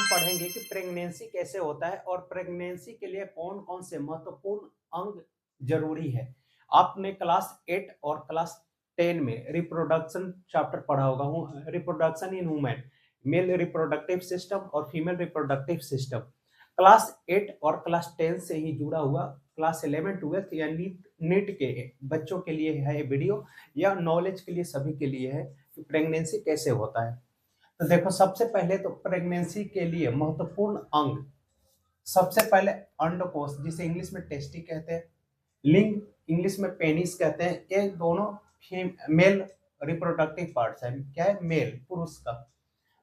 पढ़ेंगे कि प्रेगनेंसी कैसे होता है और प्रेगनेंसी के लिए कौन कौन से महत्वपूर्ण अंग जरूरी है। आपने क्लास 8 और क्लास 10 में रिप्रोडक्शन चैप्टर पढ़ा होगा, reproduction in women, male reproductive system और फीमेल रिप्रोडक्टिव सिस्टम। क्लास 8 और क्लास 10 से ही जुड़ा हुआ क्लास 11 ट्वेल्थ या नीट नीट के बच्चों के लिए है ये वीडियो, या नॉलेज के लिए सभी के लिए है कि प्रेगनेंसी कैसे होता है। तो देखो, सबसे पहले तो प्रेगनेंसी के लिए महत्वपूर्ण अंग, सबसे पहले अंडकोश जिसे इंग्लिश में टेस्टी कहते हैं, लिंग इंग्लिश में पेनिस कहते हैं। ये दोनों मेल रिप्रोडक्टिव पार्ट्स है। क्या है? मेल, पुरुष का।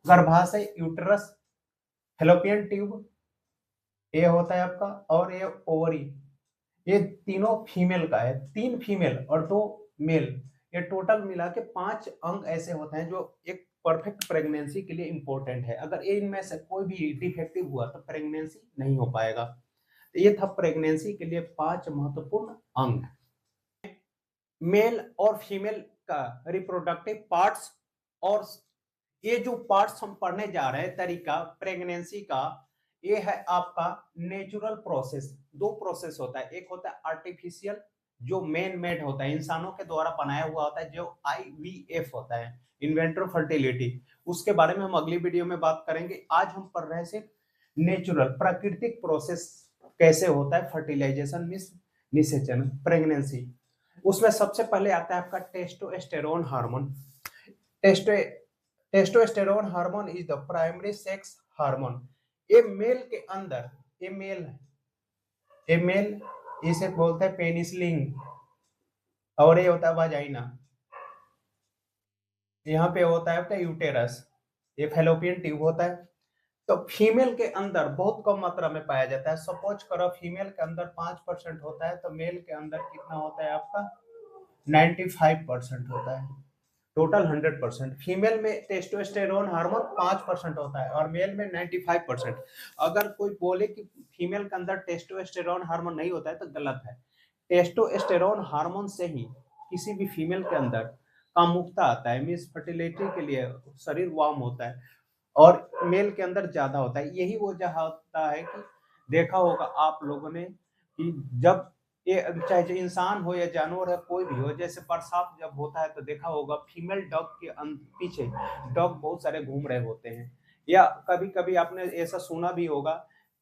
गर्भाशय, यूटरस, फेलोपियन ट्यूब, ये होता है आपका, और ये ओवरी, ये तीनों फीमेल का है। 3 फीमेल और 2 मेल, ये टोटल मिला के 5 अंग ऐसे होते हैं जो एक परफेक्ट प्रेगनेंसी के लिए इंपॉर्टेंट है। अगर इनमें से कोई भी डिफेक्टिव हुआ तो प्रेगनेंसी नहीं हो पाएगा। तो ये था प्रेगनेंसी के लिए 5 महत्वपूर्ण अंग। मेल और फीमेल का रिप्रोडक्टिव पार्ट्स, और ये जो पार्ट्स हम पढ़ने जा रहे हैं तरीका प्रेगनेंसी का, ये है आपका नेचुरल प्रोसेस। 2 प्रोसेस होता है, एक होता है आर्टिफिशियल जो मैन मेड होता है, इंसानों के द्वारा बनाया हुआ होता है, जो आईवीएफ होता है, इन्वेंट्रो फर्टिलिटी। उसके बारे में हम अगली वीडियो में बात करेंगे। आज हम पढ़ रहे हैं सिर्फ नेचुरल प्राकृतिक प्रोसेस कैसे होता है फर्टिलाइजेशन मींस निषेचन प्रेगनेंसी। उसमें सबसे पहले आता है आपका testosterone hormone. Testo testosterone hormone is the primary sex hormone. ये मेल के अंदर, ये मेल है, ये मेल, इसे बोलते हैं पेनिसलिंग, और ये होता है वाजाइना। यहाँ पे होता है आपका यूटेरस, ये फेलोपियन ट्यूब होता है। तो फीमेल के अंदर बहुत कम मात्रा में पाया जाता है। सपोज करो फीमेल के अंदर 5% होता है, तो मेल के अंदर कितना होता है आपका? 95% होता है। टोटल 100%। फीमेल में टेस्टोस्टेरोन हार्मोन 5% होता है और मेल में 95%। अगर कोई बोले कि फीमेल के अंदर टेस्टोस्टेरोन हार्मोन नहीं होता है तो गलत है। टेस्टोस्टेरोन हार्मोन से ही किसी भी फीमेल के अंदर कामुकता आता है, मीन्स फर्टिलिटी के लिए शरीर वार्म होता है, और मेल के अंदर ज्यादा होता है। यही वो जहाँ होता है कि देखा होगा आप लोगों ने कि जब ये चाहे जो इंसान हो या जानवर है कोई भी हो, जैसे बरसात जब होता है तो देखा होगा फीमेल डॉग के पीछे डॉग बहुत सारे घूम रहे होते हैं। या कभी कभी आपने ऐसा सुना भी होगा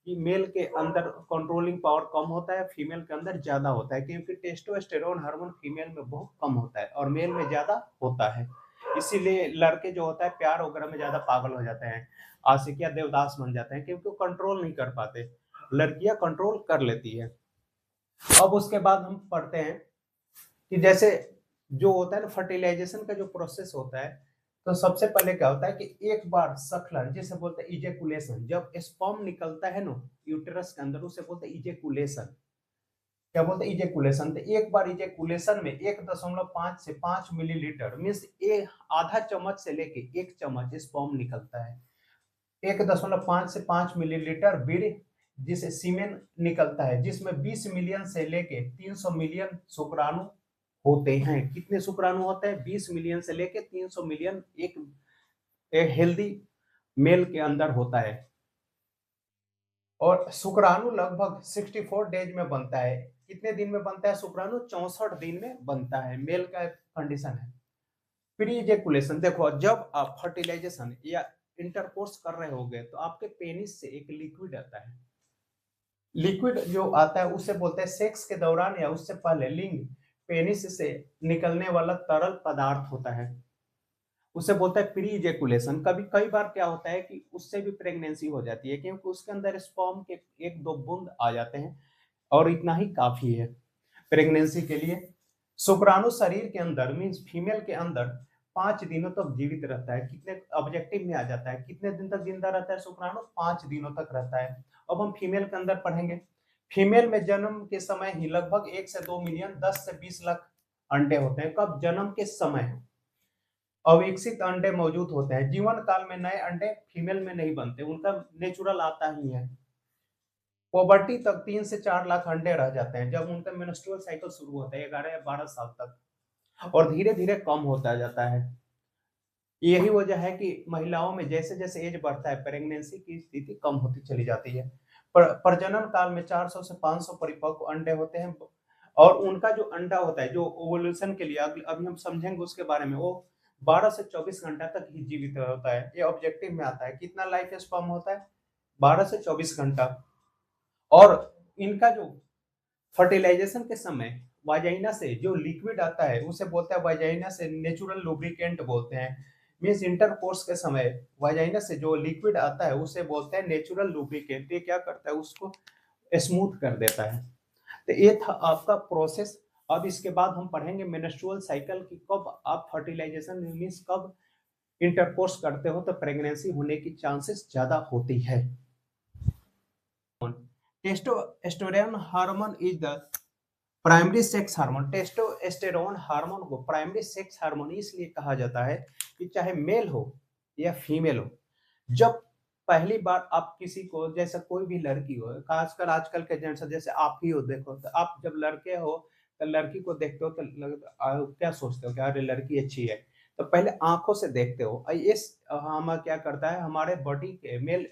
कि मेल के अंदर कंट्रोलिंग पावर कम होता है, फीमेल के अंदर ज्यादा होता है, क्योंकि टेस्टोस्टेरोन हार्मोन फीमेल में बहुत कम होता है और मेल में ज्यादा होता है। इसीलिए लड़के जो होता है प्यार वगैरह में ज्यादा पागल हो जाते हैं, आशिकिया देवदास बन जाते हैं, क्योंकि वो कंट्रोल नहीं कर पाते। लड़कियां कंट्रोल कर लेती है। अब उसके बाद हम पढ़ते हैं कि जैसे जो होता है ना फर्टिलाइजेशन का जो प्रोसेस होता है, तो सबसे पहले क्या होता है कि एक बार सखलन जिसे बोलते हैं इजेकुलेशन, जब स्पर्म निकलता है ना यूटेरस के अंदर, उसे बोलते हैं इजेकुलेशन। क्या बोलते हैं? इजेकुलेशन। तो एक बार इजेकुलेशन में 1.5 से 5 मिलीलीटर मीन्स एक आधा चम्मच से लेके 1 चम्मच स्पर्म निकलता है। 1.5 से 5 मिलीलीटर वीर्य जिसे सीमेन निकलता है, जिसमें 20 मिलियन से लेके 300 मिलियन शुक्राणु होते हैं। कितने शुक्राणु होते हैं? 20 मिलियन से लेके 300 मिलियन एक हेल्दी मेल के अंदर होता है। और शुक्राणु लगभग 64 डेज में बनता है। कितने दिन में बनता है शुक्राणु? 64 दिन में बनता है। मेल का कंडीशन है। प्री इजेकुलेशन, देखो जब आप फर्टिलाइजेशन या इंटरकोर्स कर रहे होगे तो आपके पेनिस से एक लिक्विड आता है। लिक्विड जो आता है उसे बोलते हैं सेक्स के दौरान या उससे पहले लिंग पेनिस से निकलने वाला तरल पदार्थ होता है, उसे बोलता है प्री इजेकुलेशन। कभी कई बार क्या होता है कि उससे भी प्रेगनेंसी हो जाती है, क्योंकि उसके अंदर स्पर्म के 1-2 बूंद आ जाते हैं और इतना ही काफी है प्रेगनेंसी के लिए। शुक्राणु शरीर के अंदर मीन्स फीमेल के अंदर 5 दिनों तक जीवित रहता है। कितने ऑब्जेक्टिव में आ जाता है, कितने दिन तक जिंदा रहता है शुक्राणु? 5 दिनों तक रहता है। अब हम फीमेल के अंदर पढ़ेंगे। फीमेल में जन्म के समय ही लगभग 1 से 2 मिलियन 10 से 20 लाख अंडे होते हैं। कब? जन्म के समय अविकसित अंडे मौजूद होते हैं। जीवन काल में नए अंडे फीमेल में नहीं बनते, उनका नेचुरल आता ही है। पोवर्टी तक 3 से 4 लाख अंडे रह जाते हैं जब उनका मेंस्ट्रुअल साइकिल शुरू होता है 11 या 12 साल तक, और धीरे धीरे कम होता जाता है। यही वजह है कि महिलाओं में जैसे जैसे एज बढ़ता है प्रेगनेंसी की स्थिति कम होती चली जाती है। प्रजनन काल में 400 से 500 परिपक्व अंडे होते हैं और उनका जो अंडा होता है जो ओवुलेशन के लिए अभी हम समझेंगे उसके बारे में, वो 12 से 24 घंटा तक ही जीवित होता है। ये ऑब्जेक्टिव में आता है कितना लाइफ स्पैन होता है, 12 से 24 घंटा। और इनका जो फर्टिलाइजेशन के समय वाजाइना से जो लिक्विड आता है उसे बोलते हैं वाजाइना से नेचुरल लुब्रिकेंट बोलते हैं। मीन्स इंटरकोर्स के समय वाजाइना से जो लिक्विड आता है उसे बोलते हैं नेचुरल लुब्रिकेंट। ये क्या करता है, उसको स्मूथ कर देता है। तो ये था आपका प्रोसेस। अब इसके बाद हम पढ़ेंगे मेंस्ट्रुअल साइकिल की कब आप फर्टिलाइजेशन मीन्स कब इंटरकोर्स करते हो तो प्रेगनेंसी होने की चांसेस ज्यादा होती है। Testosterone hormone is the primary sex hormone. Testosterone hormone को प्राइमरी सेक्स हार्मोन इसलिए कहा जाता है कि चाहे मेल हो या फीमेल हो, जब पहली बार आप किसी को, जैसे कोई भी लड़की हो, खासकर आजकल के जनरेशन जैसे आप ही हो, देखो तो आप जब लड़के हो तो लड़की को देखते हो तो क्या सोचते हो कि अरे लड़की अच्छी है, तो पहले आंखों से देखते हो। इस हम क्या करता है हमारे बॉडी के मेल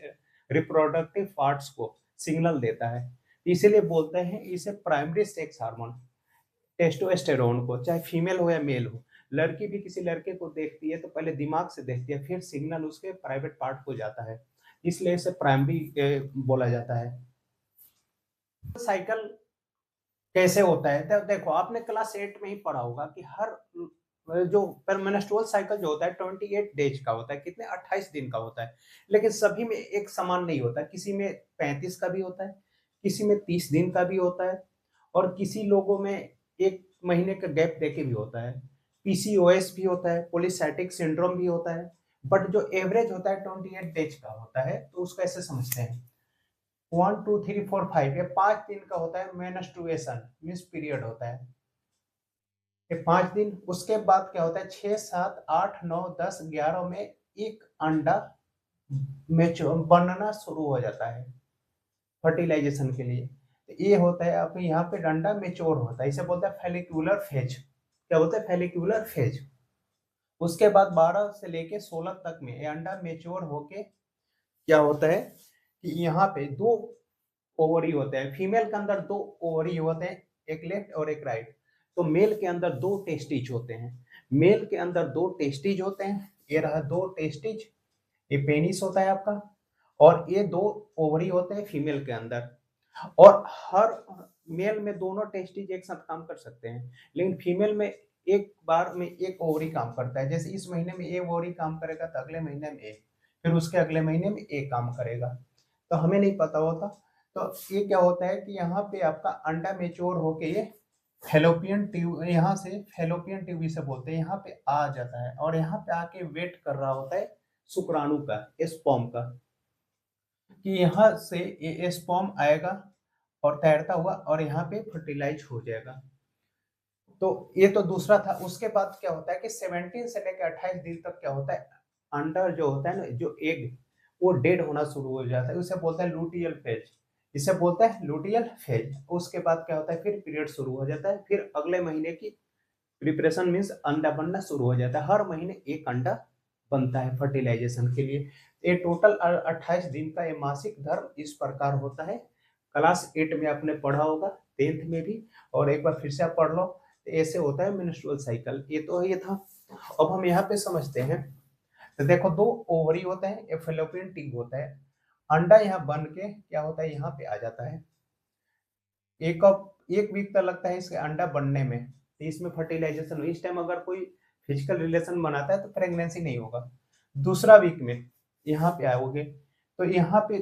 रिप्रोडक्टिव पार्ट्स को सिग्नल देता है, इसीलिए बोलते हैं इसे प्राइमरी सेक्स हार्मोन। टेस्टोस्टेरोन को चाहे फीमेल हो या मेल हो, लड़की भी किसी लड़के को देखती है तो पहले दिमाग से देखती है, फिर सिग्नल उसके प्राइवेट पार्ट को जाता है, इसलिए इसे प्राइमरी बोला जाता है। साइकिल कैसे होता है तो देखो आपने क्लास 8 में ही पढ़ा होगा कि हर जो मेंस्ट्रुअल साइकिल जो होता है 28 डेज का होता है, कितने 28 दिन का होता है, लेकिन सभी में एक समान नहीं होता। किसी में 35 का भी होता है, किसी में 30 दिन का भी होता है, और किसी लोगों में 1 महीने का गैप देके भी होता है। पीसीओएस भी होता है, पॉलीसाइटिक सिंड्रोम भी होता है, बट जो एवरेज होता है 28 डेज का होता है। तो उसको ऐसे समझते हैं 1 2 3 4 5 ये 5 दिन का होता है मेंस्ट्रुएशन मीन्स पीरियड होता है, ये 5 दिन। उसके बाद क्या होता है 6 7 8 9 10 11 में एक अंडा मैच्योर बनना शुरू हो जाता है फर्टिलाइजेशन के लिए। तो ये होता है आपके यहाँ पे अंडा मैच्योर होता है, इसे बोलते हैं फेलिक्यूलर फेज। क्या बोलते हैं, फेलिक्यूलर फेज। उसके बाद 12 से लेके 16 तक में ये अंडा मैच्योर होके क्या होता है कि यहाँ पे 2 ओवरी होते हैं। फीमेल के अंदर 2 ओवरी होते हैं, एक लेफ्ट और एक राइट। तो मेल के अंदर 2 टेस्टिज होते हैं। मेल के अंदर 2 टेस्टिज होते हैं, ये रहा 2 टेस्टिज, ये पेनिस होता है आपका, और ये 2 ओवरी होते हैं फीमेल के अंदर। और हर मेल में दोनों टेस्टिज एक साथ काम कर सकते हैं, लेकिन फीमेल में एक बार में एक ओवरी काम करता है। जैसे इस महीने में एक ओवरी काम करेगा तो अगले महीने में एक, फिर उसके अगले महीने में एक काम करेगा। तो हमें नहीं पता होता। तो ये क्या होता है कि यहाँ पे आपका अंडा मेच्योर होके ये फेलोपियन ट्यूब, यहाँ से फेलोपियन ट्यूब इसे बोलते हैं, यहाँ पे आ जाता है और यहाँ पे आके वेट कर रहा होता है शुक्राणु का, स्पर्म का, कि यहाँ से ये स्पर्म आएगा और तैरता हुआ और यहाँ पे फर्टिलाइज हो जाएगा। तो ये तो दूसरा था। उसके बाद क्या होता है कि 17 से लेकर 28 दिन तक क्या होता है, अंडर जो होता है ना, जो एग, वो डेड होना शुरू हो जाता है, उसे बोलते हैं लूटियल फेज, इसे बोलते हैं लूटियल फेज। उसके बाद क्या होता है, फिर पीरियड शुरू हो जाता है, फिर अगले महीने की प्रिपरेशन मीन्स अंडा बनना शुरू हो जाता है। हर महीने एक अंडा बनता है फर्टिलाइजेशन के लिए। ये टोटल 28 दिन का ये मासिक धर्म इस प्रकार होता है। क्लास 8 में आपने पढ़ा होगा, 10th में भी, और एक बार फिर से आप पढ़ लो। ऐसे होता है मेंस्ट्रुअल साइकिल। ये तो ये था। अब हम यहाँ पे समझते हैं। तो देखो 2 ओवरी होते हैं, एक फेलोपियन ट्यूब होता है, अंडा यहाँ बन के क्या होता है यहाँ पे आ जाता है। एक वीक तक लगता है इसके अंडा बनने में, तो इसमें फर्टिलाइजेशन हो। इस टाइम अगर कोई फिजिकल रिलेशन बनाता है तो प्रेगनेंसी नहीं होगा। दूसरा वीक में यहाँ पे आओगे तो यहाँ पे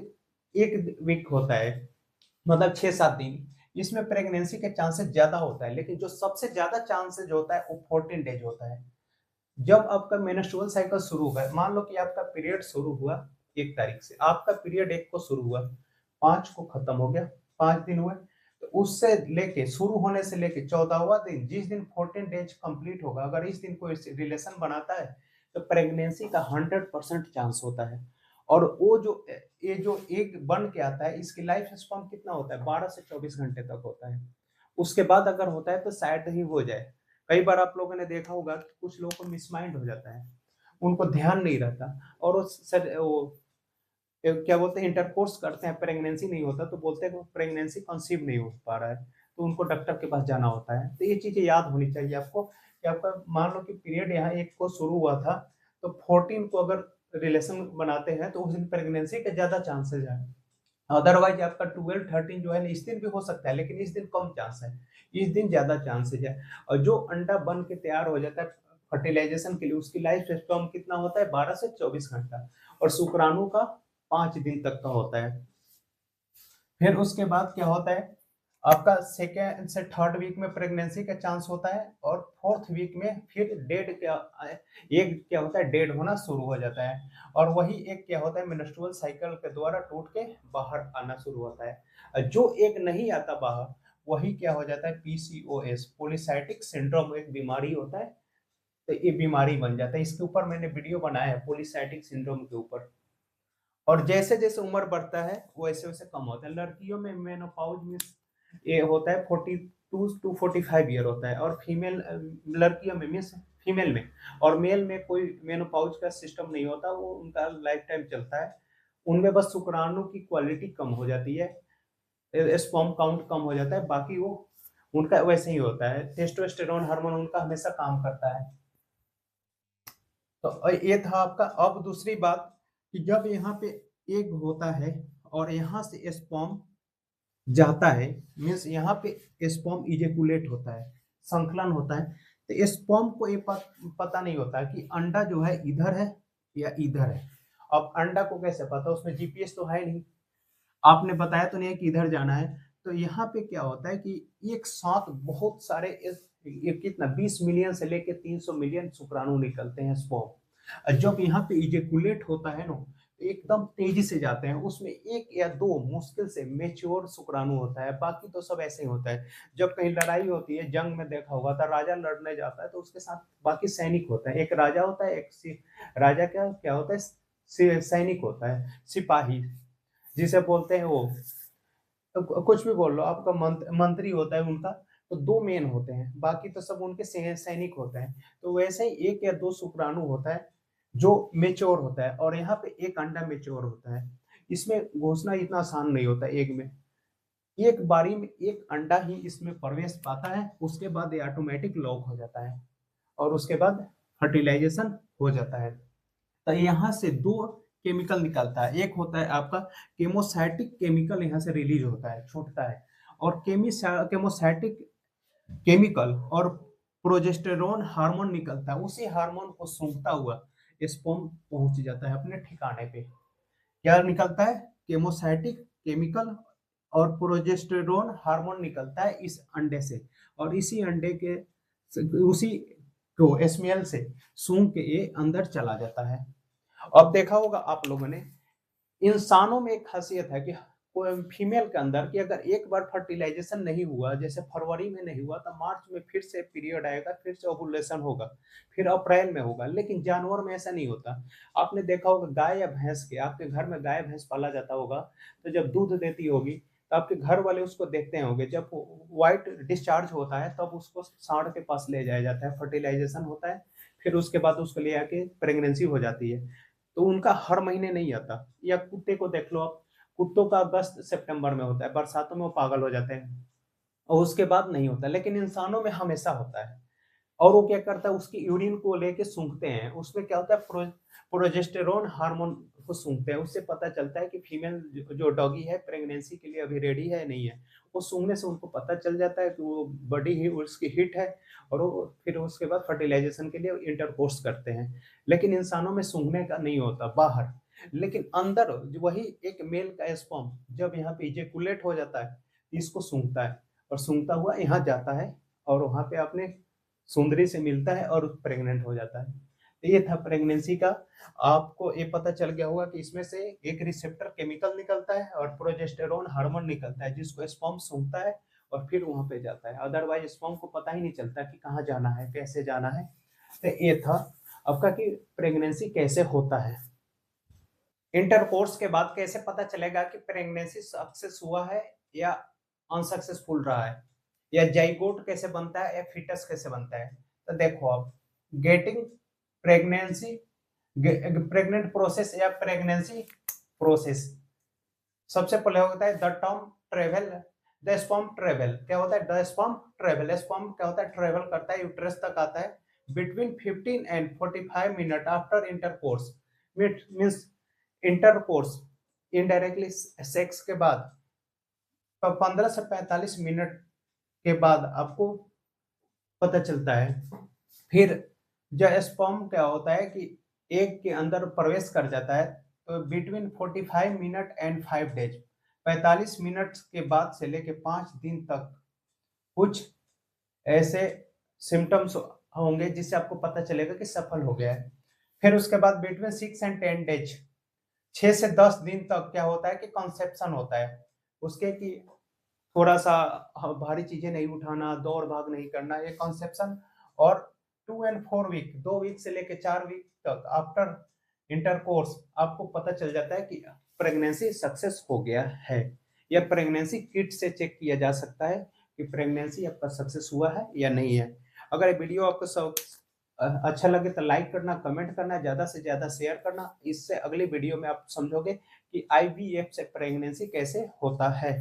1 वीक होता है, मतलब 6 7 दिन, इसमें प्रेगनेंसी के चांसेस ज्यादा होता है। लेकिन जो सबसे ज्यादा चांसेस होता है वो 14 डेज होता है। जब आपका मेंस्ट्रुअल साइकिल शुरू होगा, मान लो कि आपका पीरियड शुरू हुआ 1 तारीख से, आपका पीरियड 1 को शुरू हुआ, 5 को खत्म हो गया, 5 दिन हुए, तो उससे लेके शुरू होने से लेके 14वां दिन, जिस दिन 14 डेज कंप्लीट होगा, अगर इस दिन कोई रिलेशन बनाता है तो प्रेगनेंसी का 100% चांस होता है। और वो जो ये जो एग बन के आता है, इसकी लाइफ स्पैन कितना होता है, 12 से 24 घंटे तक होता है। उसके बाद अगर होता है तो शायद ही हो जाए। कई बार आप लोगों ने देखा होगा कि कुछ लोगों को मिसमाइंड हो जाता है, उनको ध्यान नहीं रहता और वो क्या बोलते हैं इंटरकोर्स करते हैं, प्रेगनेंसी नहीं होता तो बोलते हैं कि प्रेगनेंसी कंसीव नहीं हो पा रहा है, तो उनको डॉक्टर के पास जाना होता है। तो ये चीजें याद होनी चाहिए आपको कि आपका मान लो कि पीरियड यहाँ 1 को शुरू हुआ था, तो 14 को अगर रिलेशन बनाते हैं तो उस दिन प्रेगनेंसी के ज्यादा चांसेस है। अदरवाइज आपका 12 13 जो है ना, इस दिन भी हो सकता है लेकिन इस दिन कम चांस है, इस दिन ज्यादा चांसेज है। और जो अंडा बन के तैयार हो जाता है फर्टिलाइजेशन के लिए, उसकी लाइफ स्पैन कितना होता है, 12 से 24 घंटा, और शुक्राणु का 5 दिन तक का होता है। फिर उसके बाद क्या होता है, आपका सेकेंड से थर्ड वीक में प्रेगनेंसी का चांस होता है, और फोर्थ वीक में फिर डेड क्या एक क्या होता है, डेड होना शुरू हो जाता है, और वही एक क्या होता है, मेंस्ट्रुअल साइकिल के द्वारा टूट के बाहर आना शुरू होता है। जो एक नहीं आता बाहर, वही क्या हो जाता है, पीसीओएस, पॉलीसाइटिक सिंड्रोम, एक बीमारी होता है। तो ये बीमारी बन जाता है, इसके ऊपर मैंने वीडियो बनाया है पॉलीसाइटिक सिंड्रोम के ऊपर। और जैसे जैसे उम्र बढ़ता है वैसे वैसे कम होता है। लड़कियों में मेनोपॉज मींस ये होता है 42 टू 45 ईयर होता है, और फीमेल लड़कियों में मींस फीमेल में, और मेल में कोई मेनोपॉज का सिस्टम नहीं होता, वो उनका लाइफ टाइम चलता है। उनमें बस शुक्राणु की क्वालिटी कम हो जाती है, स्पर्म काउंट कम हो जाता है, बाकी वो उनका वैसे ही होता है, टेस्टोस्टेरोन हार्मोन उनका हमेशा काम करता है। तो ये था आपका। अब दूसरी बात कि जब यहाँ पे एग होता है और यहाँ से स्पर्म जाता है, मीन्स यहाँ पे स्पर्म इजेकुलेट होता है, संकलन होता है, तो स्पर्म को ये पता नहीं होता कि अंडा जो है इधर है या इधर है। अब अंडा को कैसे पता, उसमें जीपीएस तो है नहीं, आपने बताया तो नहीं है कि इधर जाना है। तो यहाँ पे क्या होता है कि एक साथ बहुत सारे ये कितना 20 मिलियन से लेके 300 मिलियन शुक्राणु निकलते हैं स्पर्म। जब यहाँ पे इजेकुलेट होता है ना, तो एकदम तेजी से जाते हैं, उसमें एक या दो मुश्किल से मेच्योर शुक्राणु होता है, बाकी तो सब ऐसे ही होता है। जब कहीं लड़ाई होती है, जंग में देखा होगा तो राजा लड़ने जाता है तो उसके साथ बाकी सैनिक होता है, एक राजा होता है, राजा क्या क्या होता है, सैनिक होता है, सिपाही जिसे बोलते हैं वो, तो कुछ भी बोल लो, आपका मंत्री होता है उनका। तो दो मेन होते हैं, बाकी तो सब उनके सैनिक होते हैं। तो वैसे ही एक या दो शुक्राणु होता है जो मेच्योर होता है, और यहाँ पे एक अंडा मेच्योर होता है। इसमें घुसना इतना आसान नहीं होता एग में, एक बारी में एक अंडा ही इसमें प्रवेश पाता है, उसके बाद ये ऑटोमेटिक लॉक हो जाता है, और उसके बाद फर्टिलाइजेशन हो जाता है। तो यहाँ से दो केमिकल निकलता है, एक होता है आपका केमोसाइटिक केमिकल, यहाँ से रिलीज होता है, छूटता है, और केमोसाइटिक केमिकल और प्रोजेस्टेरोन हार्मोन निकलता है, उसी हार्मोन को सूंघता हुआ स्पर्म पहुंच जाता है अपने ठिकाने पे। क्या निकलता है, केमोसाइटिक केमिकल और प्रोजेस्टेरोन हार्मोन निकलता है इस अंडे से, और इसी अंडे के उसी को स्मेल से सूंघ के ये अंदर चला जाता है। अब देखा होगा आप लोगों ने, इंसानों में एक खासियत है कि फीमेल के अंदर कि अगर एक बार फर्टिलाइजेशन नहीं हुआ, जैसे फरवरी में नहीं हुआ, तो मार्च में फिर से पीरियड आएगा, फिर से ओवुलेशन होगा, फिर अप्रैल में होगा। लेकिन जानवर में ऐसा नहीं होता। आपने देखा होगा गाय या भैंस के, आपके घर में गाय भैंस पाला जाता होगा, तो जब दूध देती होगी तो आपके घर वाले उसको देखते होंगे, जब व्हाइट डिस्चार्ज होता है तब उसको सांड के पास ले जाया जाता है, फर्टिलाइजेशन होता है, फिर उसके बाद उसको ले आके प्रेगनेंसी हो जाती है। तो उनका हर महीने नहीं आता। या कुत्ते को देख लो आप, कुत्तों का अगस्त सितंबर में होता है, बरसातों में वो पागल हो जाते हैं, और उसके बाद नहीं होता, लेकिन इंसानों में हमेशा होता है। और वो क्या करता है, उसकी यूरिन को लेके सूंघते हैं, उसमें क्या होता है, प्रोजेस्टेरोन हार्मोन को सूंघते हैं, उससे पता चलता है कि फीमेल जो डॉगी है प्रेगनेंसी के लिए अभी रेडी है नहीं है। वो सूंघने से उनको पता चल जाता है कि वो बॉडी ही उसकी हिट है, और वो फिर उसके बाद फर्टिलाइजेशन के लिए इंटरकोर्स करते हैं। लेकिन इंसानों में सूंघने का नहीं होता बाहर, लेकिन अंदर वही एक मेल का स्पर्म जब यहाँ पे इजेकुलेट हो जाता है, इसको सूंघता है, और सूंघता हुआ यहाँ जाता है, और वहां पे अपने सुंदरी से मिलता है और प्रेग्नेंट हो जाता है। तो ये था प्रेगनेंसी का। आपको ये पता चल गया होगा कि इसमें से एक रिसेप्टर केमिकल निकलता है और प्रोजेस्टेरोन हार्मोन निकलता है, जिसको स्पर्म सूंघता है और फिर वहां पे जाता है। अदरवाइज स्पर्म को पता ही नहीं चलता कि कहाँ जाना है, कैसे जाना है। तो ये था आपका कि प्रेगनेंसी कैसे होता है। इंटरकोर्स के बाद कैसे पता चलेगा कि प्रेगनेंसी सक्सेस हुआ है या अनसक्सेसफुल रहा है, या जाइगोट कैसे बनता है या फिटस कैसे बनता है। तो देखो अब, गेटिंग प्रेगनेंसी प्रेग्नेंट प्रोसेस या प्रेगनेंसी प्रोसेस। सबसे पहले होता है the term travel, the sperm travel. क्या होता है? The sperm travel. स्पर्म क्या होता है? ट्रेवल करता है, यूट्रस तक आता है between 15 and 45 minute after intercourse. Means intercourse indirectly sex के बाद 15 से 45 मिनट के बाद आपको पता चलता है। फिर जो स्पर्म क्या होता है कि एग के अंदर प्रवेश कर जाता है, तो between 45 minute and 5 days, 45 minute के बाद से लेके 5 दिन तक कुछ ऐसे सिम्टम्स होंगे जिससे आपको पता चलेगा कि सफल हो गया है। फिर उसके बाद बिटवीन 6 एंड 10 डेज, 6 से 10 दिन तक क्या होता है कि कंसेप्शन होता है उसके, कि थोड़ा सा भारी चीजें नहीं उठाना, दौड़ भाग नहीं करना, ये कंसेप्शन। और 2 एंड 4 वीक, 2 वीक से लेके 4 वीक तक आफ्टर इंटरकोर्स आपको पता चल जाता है कि प्रेगनेंसी सक्सेस हो गया है। या प्रेगनेंसी किट से चेक किया जा सकता है कि प्रेगनेंसी आपका सक्सेस हुआ है या नहीं है। अगर ये वीडियो आपको सब अच्छा लगे तो लाइक करना, कमेंट करना, ज्यादा से ज्यादा शेयर करना। इससे अगली वीडियो में आप समझोगे कि IVF से प्रेगनेंसी कैसे होता है।